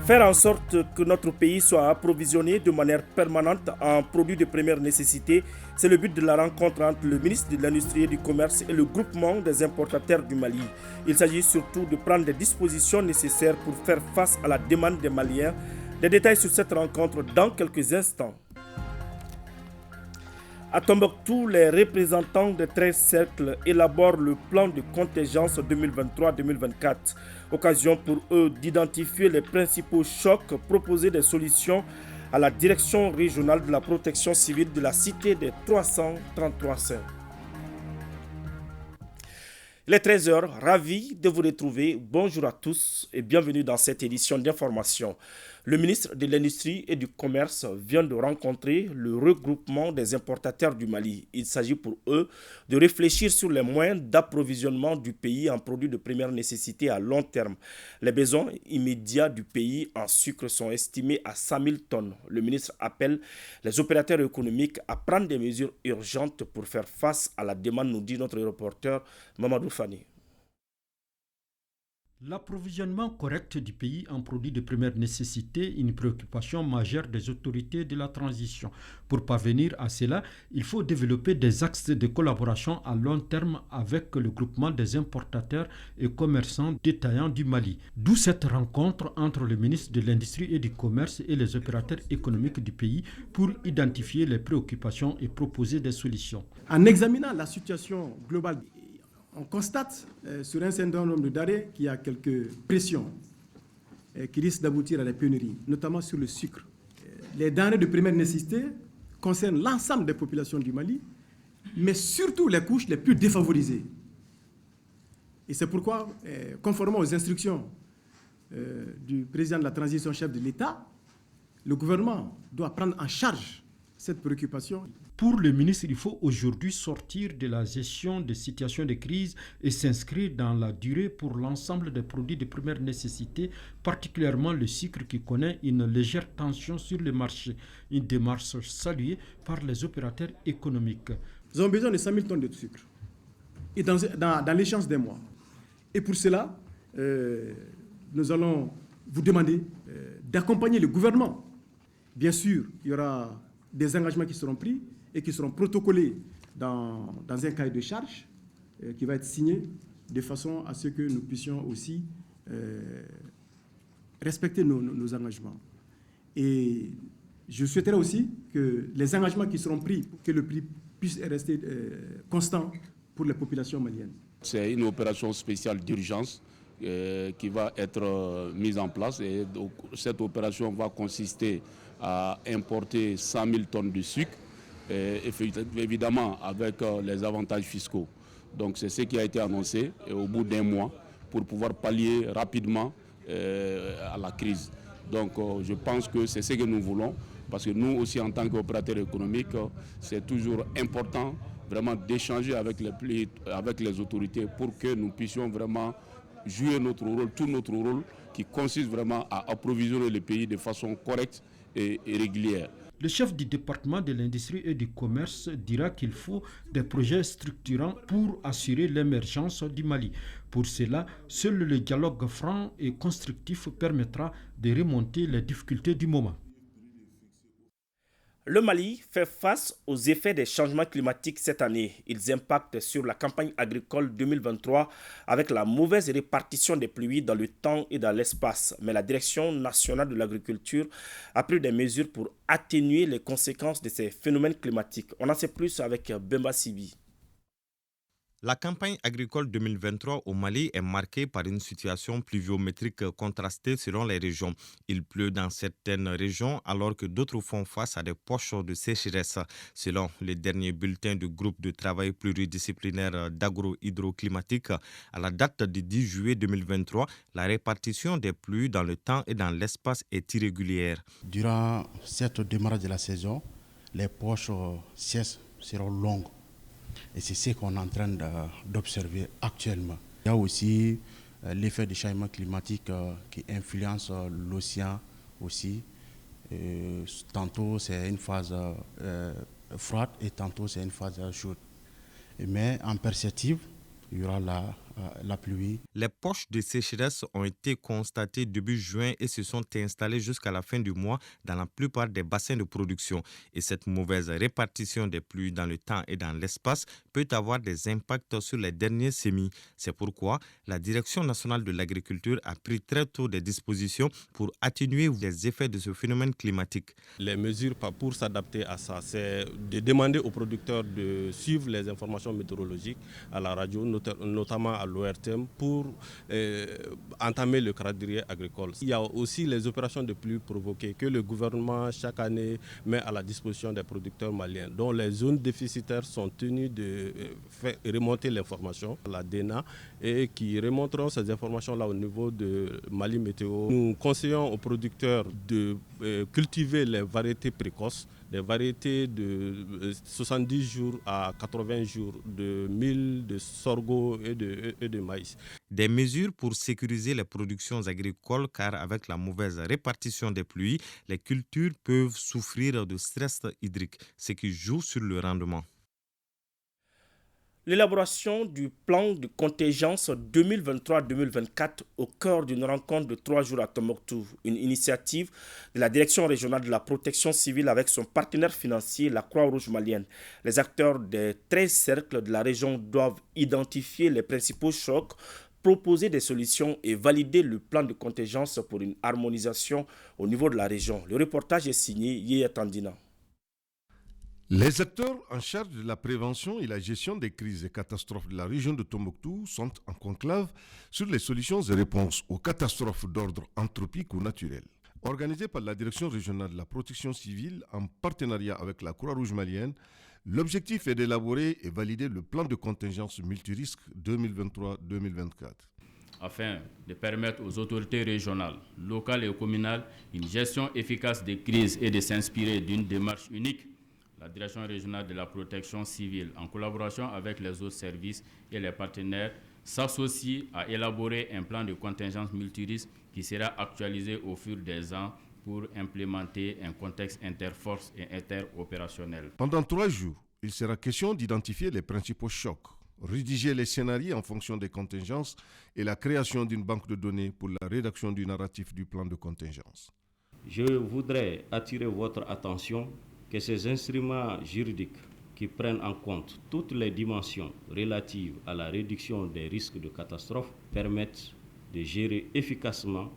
Faire en sorte que notre pays soit approvisionné de manière permanente en produits de première nécessité, c'est le but de la rencontre entre le ministre de l'Industrie et du Commerce et le groupement des importateurs du Mali. Il s'agit surtout de prendre des dispositions nécessaires pour faire face à la demande des Maliens. Des détails sur cette rencontre dans quelques instants. À Tombouctou, les représentants des 13 cercles élaborent le plan de contingence 2023-2024. Occasion pour eux d'identifier les principaux chocs, proposer des solutions à la direction régionale de la protection civile de la cité des 333 saints. Il est 13h, ravi de vous retrouver. Bonjour à tous et bienvenue dans cette édition d'information. Le ministre de l'Industrie et du Commerce vient de rencontrer le regroupement des importateurs du Mali. Il s'agit pour eux de réfléchir sur les moyens d'approvisionnement du pays en produits de première nécessité à long terme. Les besoins immédiats du pays en sucre sont estimés à 100 000 tonnes. Le ministre appelle les opérateurs économiques à prendre des mesures urgentes pour faire face à la demande, nous dit notre reporter Mamadou Fani. L'approvisionnement correct du pays en produits de première nécessité est une préoccupation majeure des autorités de la transition. Pour parvenir à cela, il faut développer des axes de collaboration à long terme avec le groupement des importateurs et commerçants détaillants du Mali. D'où cette rencontre entre le ministre de l'Industrie et du Commerce et les opérateurs économiques du pays pour identifier les préoccupations et proposer des solutions. En examinant la situation globale, on constate sur un certain nombre d'arrêts qu'il y a quelques pressions qui risquent d'aboutir à des pénuries, notamment sur le sucre. Les denrées de première nécessité concernent l'ensemble des populations du Mali, mais surtout les couches les plus défavorisées. Et c'est pourquoi, conformément aux instructions du président de la transition, chef de l'État, le gouvernement doit prendre en charge cette préoccupation. Pour le ministre, il faut aujourd'hui sortir de la gestion des situations de crise et s'inscrire dans la durée pour l'ensemble des produits de première nécessité, particulièrement le sucre qui connaît une légère tension sur le marché. Une démarche saluée par les opérateurs économiques. Nous avons besoin de 100 000 tonnes de sucre et dans l'échéance des mois. Et pour cela, nous allons vous demander d'accompagner le gouvernement. Bien sûr, il y aura des engagements qui seront pris et qui seront protocolés dans un cahier de charge qui va être signé de façon à ce que nous puissions aussi respecter nos engagements. Et je souhaiterais aussi que les engagements qui seront pris, que le prix puisse rester constant pour les populations maliennes. C'est une opération spéciale d'urgence qui va être mise en place. Et donc, cette opération va consister à importer 100 000 tonnes de sucre, évidemment avec les avantages fiscaux. Donc c'est ce qui a été annoncé au bout d'un mois pour pouvoir pallier rapidement à la crise. Donc je pense que c'est ce que nous voulons, parce que nous aussi en tant qu'opérateurs économiques, c'est toujours important vraiment d'échanger avec les autorités pour que nous puissions vraiment jouer notre rôle, tout notre rôle qui consiste vraiment à approvisionner le pays de façon correcte et régulière. Le chef du département de l'industrie et du commerce dira qu'il faut des projets structurants pour assurer l'émergence du Mali. Pour cela, seul le dialogue franc et constructif permettra de remonter les difficultés du moment. Le Mali fait face aux effets des changements climatiques cette année. Ils impactent sur la campagne agricole 2023 avec la mauvaise répartition des pluies dans le temps et dans l'espace. Mais la Direction nationale de l'agriculture a pris des mesures pour atténuer les conséquences de ces phénomènes climatiques. On en sait plus avec Bemba Sibi. La campagne agricole 2023 au Mali est marquée par une situation pluviométrique contrastée selon les régions. Il pleut dans certaines régions alors que d'autres font face à des poches de sécheresse. Selon les derniers bulletins du groupe de travail pluridisciplinaire d'agro-hydroclimatique, à la date du 10 juillet 2023, la répartition des pluies dans le temps et dans l'espace est irrégulière. Durant cette démarrage de la saison, les poches sèches seront longues. Et c'est ce qu'on est en train d'observer actuellement. Il y a aussi l'effet du changement climatique qui influence l'océan aussi. Tantôt c'est une phase froide et tantôt c'est une phase chaude. Mais en perspective, il y aura la pluie. Les poches de sécheresse ont été constatées début juin et se sont installées jusqu'à la fin du mois dans la plupart des bassins de production. Et cette mauvaise répartition des pluies dans le temps et dans l'espace peut avoir des impacts sur les derniers semis. C'est pourquoi la Direction nationale de l'agriculture a pris très tôt des dispositions pour atténuer les effets de ce phénomène climatique. Les mesures pour s'adapter à ça, c'est de demander aux producteurs de suivre les informations météorologiques à la radio, notamment à l'ORTM, pour entamer le calendrier agricole. Il y a aussi les opérations de pluie provoquées que le gouvernement chaque année met à la disposition des producteurs maliens, dont les zones déficitaires sont tenues de faire remonter l'information à la DENA et qui remonteront ces informations-là au niveau de Mali Météo. Nous conseillons aux producteurs de cultiver les variétés précoces, des variétés de 70 jours à 80 jours de mil, de sorgho et de maïs. Des mesures pour sécuriser les productions agricoles car avec la mauvaise répartition des pluies, les cultures peuvent souffrir de stress hydrique, ce qui joue sur le rendement. L'élaboration du plan de contingence 2023-2024 au cœur d'une rencontre de 3 jours à Tombouctou, une initiative de la Direction régionale de la protection civile avec son partenaire financier, la Croix-Rouge malienne. Les acteurs des 13 cercles de la région doivent identifier les principaux chocs, proposer des solutions et valider le plan de contingence pour une harmonisation au niveau de la région. Le reportage est signé Yéya Tandina. Les acteurs en charge de la prévention et la gestion des crises et catastrophes de la région de Tombouctou sont en conclave sur les solutions et réponses aux catastrophes d'ordre anthropique ou naturel. Organisé par la Direction régionale de la protection civile en partenariat avec la Croix-Rouge malienne, l'objectif est d'élaborer et valider le plan de contingence multirisque 2023-2024. Afin de permettre aux autorités régionales, locales et communales une gestion efficace des crises et de s'inspirer d'une démarche unique, la Direction régionale de la protection civile, en collaboration avec les autres services et les partenaires, s'associe à élaborer un plan de contingence multirisque qui sera actualisé au fil des ans pour implémenter un contexte interforce et interopérationnel. Pendant 3 jours, il sera question d'identifier les principaux chocs, rédiger les scénarios en fonction des contingences et la création d'une banque de données pour la rédaction du narratif du plan de contingence. Je voudrais attirer votre attention que ces instruments juridiques qui prennent en compte toutes les dimensions relatives à la réduction des risques de catastrophes permettent de gérer efficacement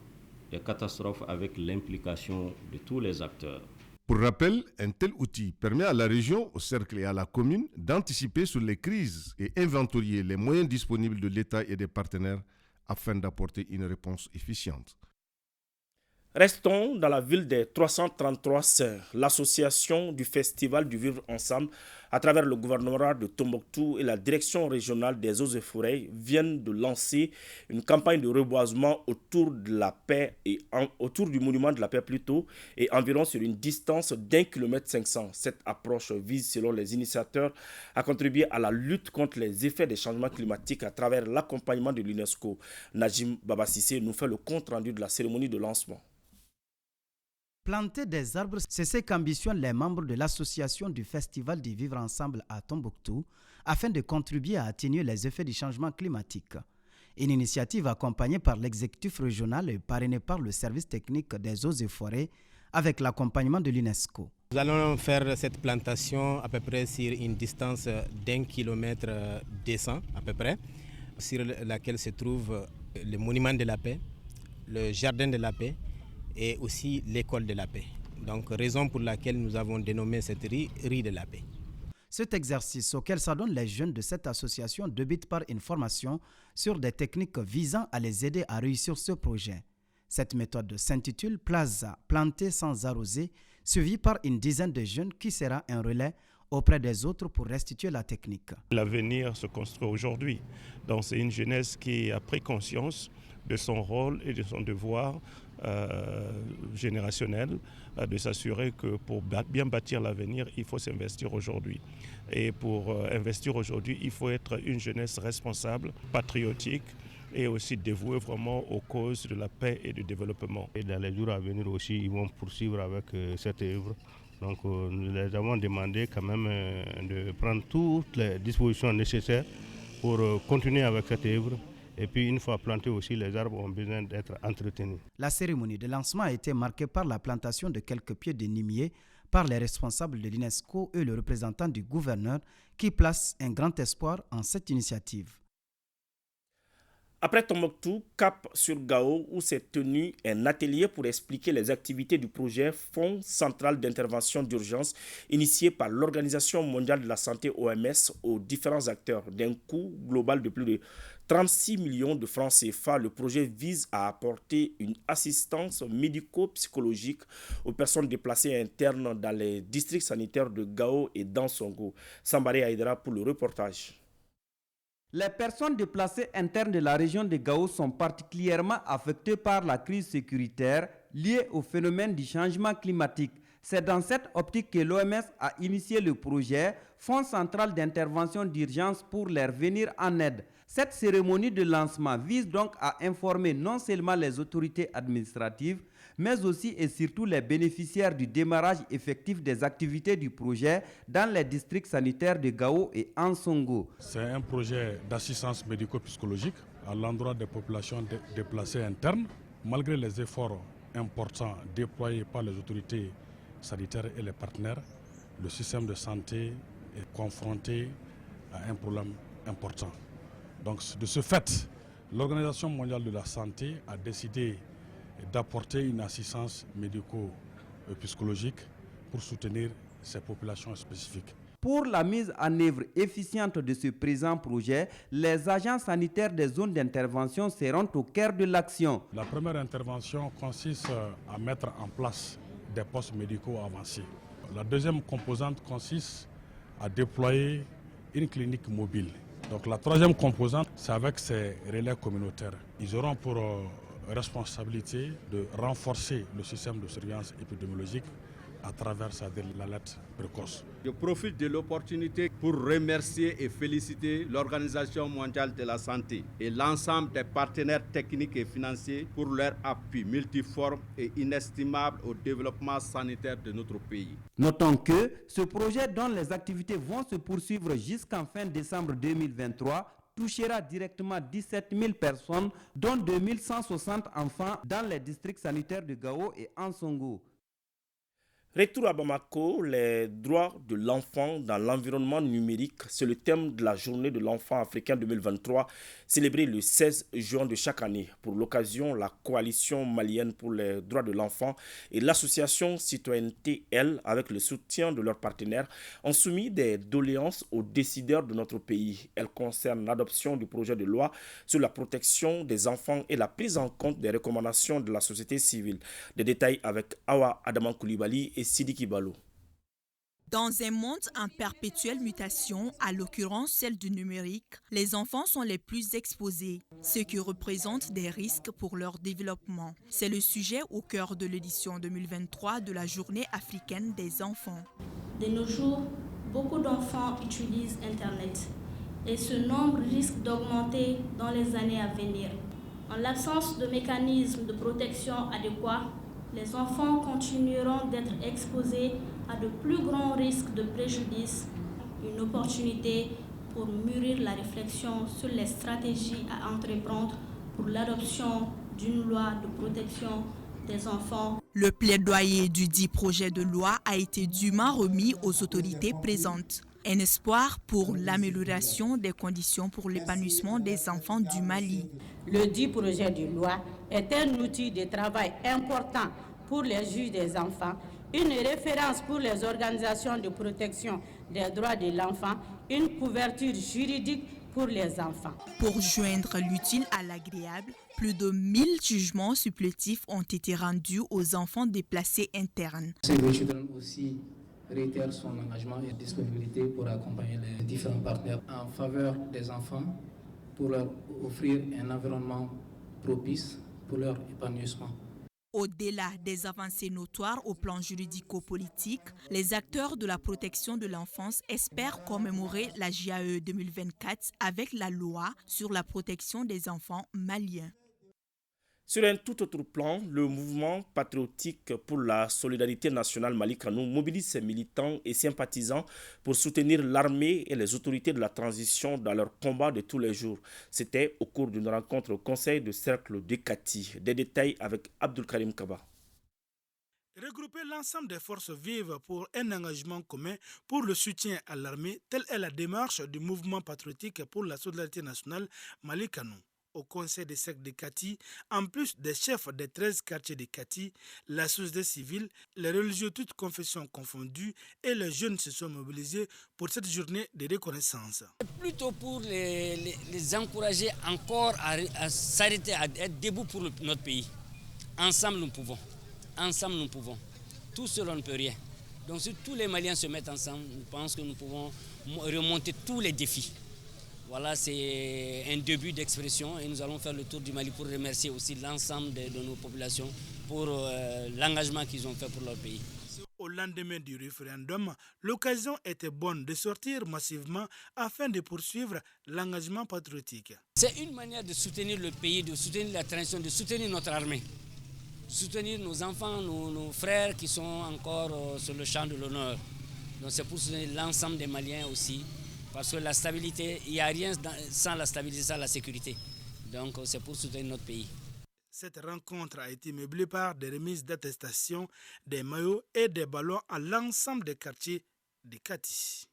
les catastrophes avec l'implication de tous les acteurs. Pour rappel, un tel outil permet à la région, au cercle et à la commune d'anticiper sur les crises et inventorier les moyens disponibles de l'État et des partenaires afin d'apporter une réponse efficiente. Restons dans la ville des 333 Sœurs. L'association du Festival du Vivre Ensemble, à travers le gouvernorat de Tombouctou et la direction régionale des eaux et forêts, viennent de lancer une campagne de reboisement autour de la paix et autour du monument de la paix plutôt, et environ sur une distance d'1,5 km. Cette approche vise, selon les initiateurs, à contribuer à la lutte contre les effets des changements climatiques à travers l'accompagnement de l'UNESCO. Najim Babassissé nous fait le compte-rendu de la cérémonie de lancement. Planter des arbres, c'est ce qu'ambitionnent les membres de l'association du Festival du Vivre Ensemble à Tombouctou afin de contribuer à atténuer les effets du changement climatique. Une initiative accompagnée par l'exécutif régional et parrainée par le service technique des eaux et forêts avec l'accompagnement de l'UNESCO. Nous allons faire cette plantation à peu près sur une distance d'1 km 200 à peu près, sur laquelle se trouve le monument de la paix, le jardin de la paix, et aussi l'école de la paix. Donc, raison pour laquelle nous avons dénommé cette rue de la paix. Cet exercice auquel s'adonnent les jeunes de cette association débute par une formation sur des techniques visant à les aider à réussir ce projet. Cette méthode s'intitule Plaza, planter sans arroser, suivie par une dizaine de jeunes qui sera un relais auprès des autres pour restituer la technique. L'avenir se construit aujourd'hui. Donc, c'est une jeunesse qui a pris conscience de son rôle et de son devoir générationnel, de s'assurer que pour bien bâtir l'avenir, il faut s'investir aujourd'hui. Et pour investir aujourd'hui, il faut être une jeunesse responsable, patriotique et aussi dévouée vraiment aux causes de la paix et du développement. Et dans les jours à venir aussi, ils vont poursuivre avec cette œuvre. Donc nous les avons demandé quand même de prendre toutes les dispositions nécessaires pour continuer avec cette œuvre Et puis une fois plantés aussi, les arbres ont besoin d'être entretenus. La cérémonie de lancement a été marquée par la plantation de quelques pieds de nimiers par les responsables de l'UNESCO et le représentant du gouverneur qui place un grand espoir en cette initiative. Après Tombouctou, cap sur Gao, où s'est tenu un atelier pour expliquer les activités du projet Fonds central d'intervention d'urgence initié par l'Organisation mondiale de la santé OMS aux différents acteurs. D'un coût global de plus de 36 millions de francs CFA, le projet vise à apporter une assistance médico-psychologique aux personnes déplacées internes dans les districts sanitaires de Gao et d'Ansongo. Sambaré Aïdara pour le reportage. Les personnes déplacées internes de la région de Gao sont particulièrement affectées par la crise sécuritaire liée au phénomène du changement climatique. C'est dans cette optique que l'OMS a initié le projet Fonds central d'intervention d'urgence pour leur venir en aide. Cette cérémonie de lancement vise donc à informer non seulement les autorités administratives, mais aussi et surtout les bénéficiaires du démarrage effectif des activités du projet dans les districts sanitaires de Gao et Ansongo. C'est un projet d'assistance médico-psychologique à l'endroit des populations déplacées internes. Malgré les efforts importants déployés par les autorités sanitaires et les partenaires, le système de santé est confronté à un problème important. Donc, de ce fait, l'Organisation mondiale de la santé a décidé d'apporter une assistance médico-psychologique pour soutenir ces populations spécifiques. Pour la mise en œuvre efficiente de ce présent projet, les agents sanitaires des zones d'intervention seront au cœur de l'action. La première intervention consiste à mettre en place des postes médicaux avancés. La deuxième composante consiste à déployer une clinique mobile. Donc la troisième composante, c'est avec ces relais communautaires. Ils auront pour responsabilité de renforcer le système de surveillance épidémiologique à travers l'alerte précoce. Je profite de l'opportunité pour remercier et féliciter l'Organisation mondiale de la santé et l'ensemble des partenaires techniques et financiers pour leur appui multiforme et inestimable au développement sanitaire de notre pays. Notons que ce projet dont les activités vont se poursuivre jusqu'en fin décembre 2023 touchera directement 17 000 personnes, dont 2160 enfants dans les districts sanitaires de Gao et Ansongo. Retour à Bamako, les droits de l'enfant dans l'environnement numérique, c'est le thème de la journée de l'enfant africain 2023, célébrée le 16 juin de chaque année. Pour l'occasion, la coalition malienne pour les droits de l'enfant et l'association Citoyenneté Elle, avec le soutien de leurs partenaires, ont soumis des doléances aux décideurs de notre pays. Elles concernent l'adoption du projet de loi sur la protection des enfants et la prise en compte des recommandations de la société civile. Des détails avec Awa Adaman Koulibaly et Sidiki Balo. Dans un monde en perpétuelle mutation, à l'occurrence celle du numérique, les enfants sont les plus exposés, ce qui représente des risques pour leur développement. C'est le sujet au cœur de l'édition 2023 de la Journée africaine des enfants. De nos jours, beaucoup d'enfants utilisent Internet et ce nombre risque d'augmenter dans les années à venir. En l'absence de mécanismes de protection adéquats, les enfants continueront d'être exposés à de plus grands risques de préjudice, une opportunité pour mûrir la réflexion sur les stratégies à entreprendre pour l'adoption d'une loi de protection des enfants. Le plaidoyer du dit projet de loi a été dûment remis aux autorités présentes. Un espoir pour l'amélioration des conditions pour l'épanouissement des enfants du Mali. Le dit projet de loi est un outil de travail important pour les juges des enfants, une référence pour les organisations de protection des droits de l'enfant, une couverture juridique pour les enfants. Pour joindre l'utile à l'agréable, plus de 1000 jugements supplétifs ont été rendus aux enfants déplacés internes. Save Children aussi réitère son engagement et disponibilité pour accompagner les différents partenaires en faveur des enfants pour leur offrir un environnement propice pour leur épanouissement. Au-delà des avancées notoires au plan juridico-politique, les acteurs de la protection de l'enfance espèrent commémorer la JAE 2024 avec la loi sur la protection des enfants maliens. Sur un tout autre plan, le mouvement patriotique pour la solidarité nationale Mali Kanou mobilise ses militants et sympathisants pour soutenir l'armée et les autorités de la transition dans leur combat de tous les jours. C'était au cours d'une rencontre au conseil de cercle de Kati. Des détails avec Abdul Karim Kaba. Regrouper l'ensemble des forces vives pour un engagement commun pour le soutien à l'armée, telle est la démarche du mouvement patriotique pour la solidarité nationale Mali Kanou. Au conseil des cercles de Kati, en plus des chefs des 13 quartiers de Kati, la société civile, les religieux toutes confessions confondues et les jeunes se sont mobilisés pour cette journée de reconnaissance. Plutôt pour les encourager encore à s'arrêter, à être debout pour notre pays. Ensemble nous pouvons. Ensemble nous pouvons. Tout seul on ne peut rien. Donc si tous les Maliens se mettent ensemble, je pense que nous pouvons remonter tous les défis. Voilà, c'est un début d'expression et nous allons faire le tour du Mali pour remercier aussi l'ensemble de nos populations pour l'engagement qu'ils ont fait pour leur pays. Au lendemain du référendum, l'occasion était bonne de sortir massivement afin de poursuivre l'engagement patriotique. C'est une manière de soutenir le pays, de soutenir la transition, de soutenir notre armée, de soutenir nos enfants, nos frères qui sont encore sur le champ de l'honneur. Donc c'est pour soutenir l'ensemble des Maliens aussi. Parce que la stabilité, il n'y a rien sans la stabilité, sans la sécurité. Donc c'est pour soutenir notre pays. Cette rencontre a été meublée par des remises d'attestations, des maillots et des ballons à l'ensemble des quartiers de Kati.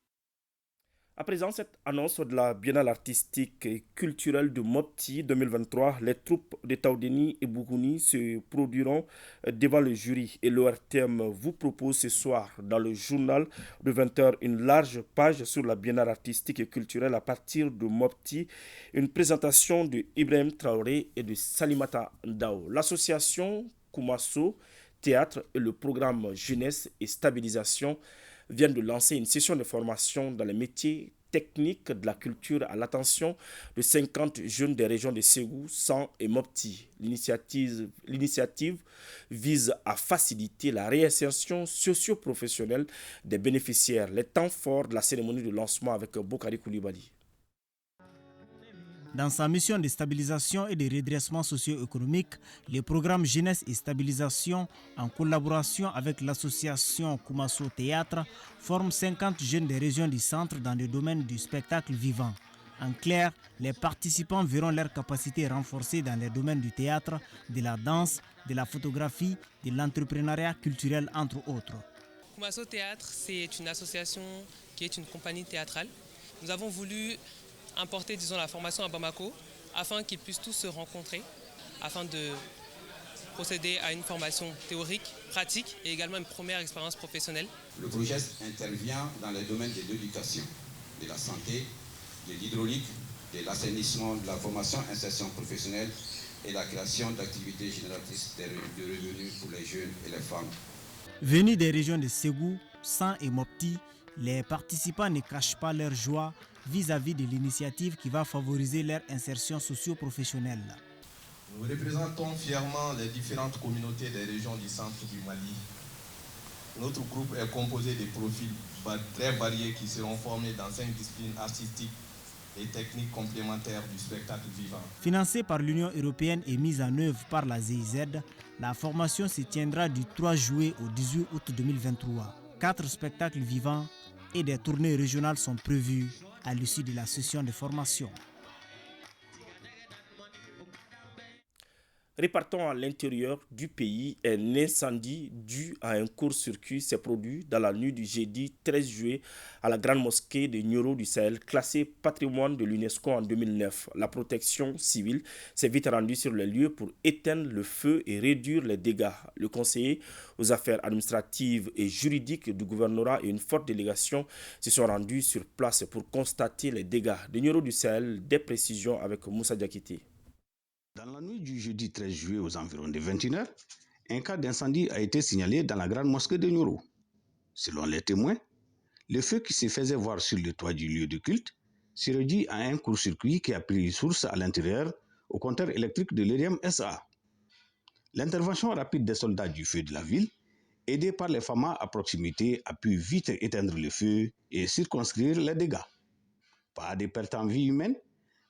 À présent, cette annonce de la Biennale artistique et culturelle de Mopti 2023, les troupes de Taoudeni et Bougouni se produiront devant le jury. Et l'ORTM vous propose ce soir, dans le journal de 20h, une large page sur la Biennale artistique et culturelle à partir de Mopti, une présentation de Ibrahim Traoré et de Salimata Ndao. L'association Koumasso, théâtre et le programme Jeunesse et Stabilisation viennent de lancer une session de formation dans les métiers techniques de la culture à l'attention de 50 jeunes des régions de Ségou, San et Mopti. L'initiative vise à faciliter la réinsertion socio-professionnelle des bénéficiaires. Les temps forts de la cérémonie de lancement avec Bokari Koulibaly. Dans sa mission de stabilisation et de redressement socio-économique, le programme Jeunesse et Stabilisation, en collaboration avec l'association Koumasso Théâtre, forme 50 jeunes des régions du centre dans le domaine du spectacle vivant. En clair, les participants verront leurs capacités renforcées dans les domaines du théâtre, de la danse, de la photographie, de l'entrepreneuriat culturel, entre autres. Koumasso Théâtre, c'est une association qui est une compagnie théâtrale. Nous avons voulu importer, la formation à Bamako afin qu'ils puissent tous se rencontrer, afin de procéder à une formation théorique, pratique et également une première expérience professionnelle. Le projet intervient dans les domaines de l'éducation, de la santé, de l'hydraulique, de l'assainissement, de la formation, insertion professionnelle et la création d'activités génératrices de revenus pour les jeunes et les femmes. Venus des régions de Ségou, San et Mopti, les participants ne cachent pas leur joie vis-à-vis de l'initiative qui va favoriser leur insertion socio-professionnelle. Nous représentons fièrement les différentes communautés des régions du centre du Mali. Notre groupe est composé de profils très variés qui seront formés dans 5 disciplines artistiques et techniques complémentaires du spectacle vivant. Financée par l'Union européenne et mise en œuvre par la GIZ, la formation se tiendra du 3 juillet au 18 août 2023. 4 spectacles vivants et des tournées régionales sont prévues à l'issue de la session de formation. Repartons à l'intérieur du pays. Un incendie dû à un court-circuit s'est produit dans la nuit du jeudi 13 juillet à la grande mosquée de Nioro du Sahel, classée patrimoine de l'UNESCO en 2009. La protection civile s'est vite rendue sur les lieux pour éteindre le feu et réduire les dégâts. Le conseiller aux affaires administratives et juridiques du gouvernorat et une forte délégation se sont rendus sur place pour constater les dégâts. De Nioro du Sahel, des précisions avec Moussa Diakité. Dans la nuit du jeudi 13 juillet aux environs de 21h, un cas d'incendie a été signalé dans la grande mosquée de Nioro. Selon les témoins, le feu qui se faisait voir sur le toit du lieu de culte serait dû à un court-circuit qui a pris source à l'intérieur au compteur électrique de l'ERIAM SA. L'intervention rapide des soldats du feu de la ville, aidés par les FAMA à proximité, a pu vite éteindre le feu et circonscrire les dégâts. Pas de pertes en vie humaine,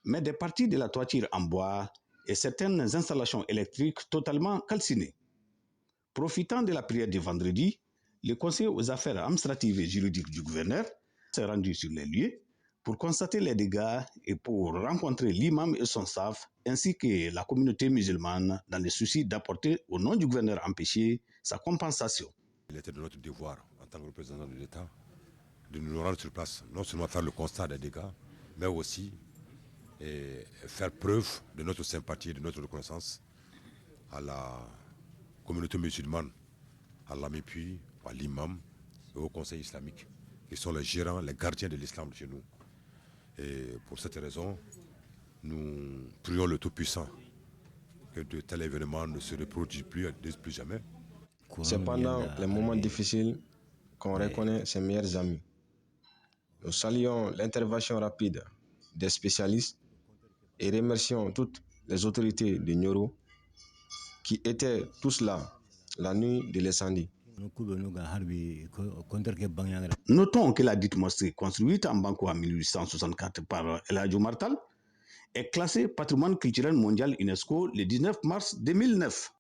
mais des parties de la toiture en bois et certaines installations électriques totalement calcinées. Profitant de la prière du vendredi, le conseiller aux affaires administratives et juridiques du gouverneur s'est rendu sur les lieux pour constater les dégâts et pour rencontrer l'imam et son staff, ainsi que la communauté musulmane, dans le souci d'apporter au nom du gouverneur empêché sa compensation. Il était de notre devoir, en tant que représentant de l'État, de nous rendre sur place, non seulement faire le constat des dégâts, mais aussi faire preuve de notre sympathie et de notre reconnaissance à la communauté musulmane, à l'AMEPUI, à l'imam et au conseil islamique, qui sont les gérants, les gardiens de l'islam chez nous. Et pour cette raison, nous prions le Tout-Puissant que de tels événements ne se reproduisent plus jamais. C'est pendant les moments difficiles qu'on reconnaît ses meilleurs amis. Nous saluons l'intervention rapide des spécialistes et remercions toutes les autorités de Nioro qui étaient tous là la nuit de l'incendie. Notons que la dite mosquée, construite en Banco en 1864 par El Hadj Omar Tall, est classée patrimoine culturel mondial UNESCO le 19 mars 2009.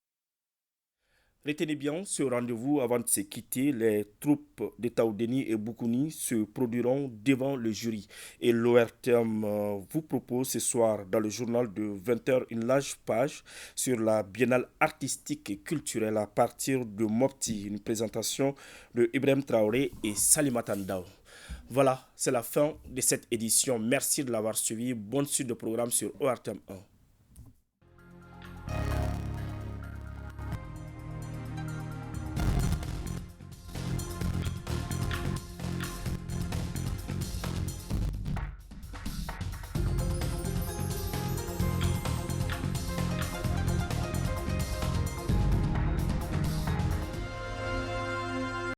Retenez bien ce rendez-vous avant de se quitter. Les troupes de Taoudeni et Boukouni se produiront devant le jury. Et l'ORTM vous propose ce soir dans le journal de 20h une large page sur la biennale artistique et culturelle à partir de Mopti. Une présentation de Ibrahim Traoré et Salimata Ndao. Voilà, c'est la fin de cette édition. Merci de l'avoir suivi. Bonne suite de programme sur ORTM 1.